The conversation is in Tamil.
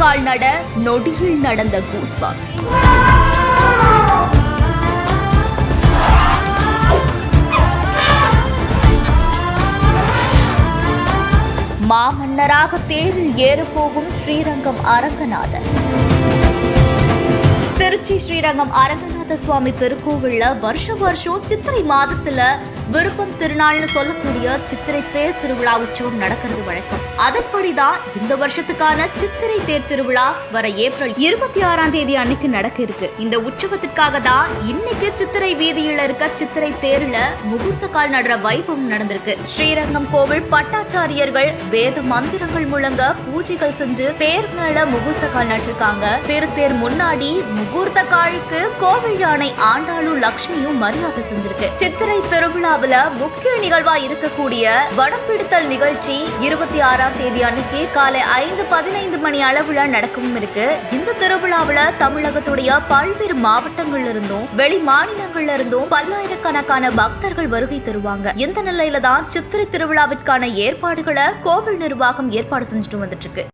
கால் நட நொடியில் நடந்த கூஸ்பம்ப்ஸ். மாமன்னராக தேரில் ஏறப்போகும் ஸ்ரீரங்கம் அரங்கநாதர். திருச்சி ஸ்ரீரங்கம் அரங்கநாத சுவாமி திருக்கோவில்ல வருஷம் சித்திரை மாதத்துல விருப்பம் திருநாள்னு சொல்லக்கூடிய சித்திரை தேர் திருவிழா உற்சவம் நடக்கிறது வழக்கம். அதன்படிதான் இந்த வருஷத்துக்கான சித்திரை தேர் திருவிழா வர ஏப்ரல் 26 அன்னைக்கு நடக்க இருக்கு. இந்த உற்சவத்திற்காக தான் இன்னைக்கு சித்திரை வீதியில இருக்க சித்திரை தேர்ல முகூர்த்த கால் நடுற வைபவம் நடந்திருக்கு. ஸ்ரீரங்கம் கோவில் பட்டாச்சாரியர்கள் வேத மந்திரங்கள் முழங்க பூஜைகள் செஞ்சு தேர் மேல முகூர்த்த கால் நட்டிருக்காங்க. திருத்தேர் முன்னாடி முகூர்த்த காலுக்கு கோவில் யானை ஆண்டாளும் லட்சுமியும் மரியாதை செஞ்சிருக்கு. சித்திரை திருவிழா முக்கிய நிகழ்வா இருக்கக்கூடிய வடம்பிடித்தல் நிகழ்ச்சி 26 அன்னைக்கு காலை 5:15 மணி அளவுல நடக்கவும் இருக்கு. இந்த திருவிழாவில தமிழகத்துடைய பல்வேறு மாவட்டங்கள்ல இருந்தும் வெளி மாநிலங்கள்ல இருந்தும் பல்லாயிரக்கணக்கான பக்தர்கள் வருகை தருவாங்க. இந்த நிலையில தான் சித்திரை திருவிழாவிற்கான ஏற்பாடுகளை கோவில் நிர்வாகம் ஏற்பாடு செஞ்சுட்டு வந்துட்டு இருக்கு.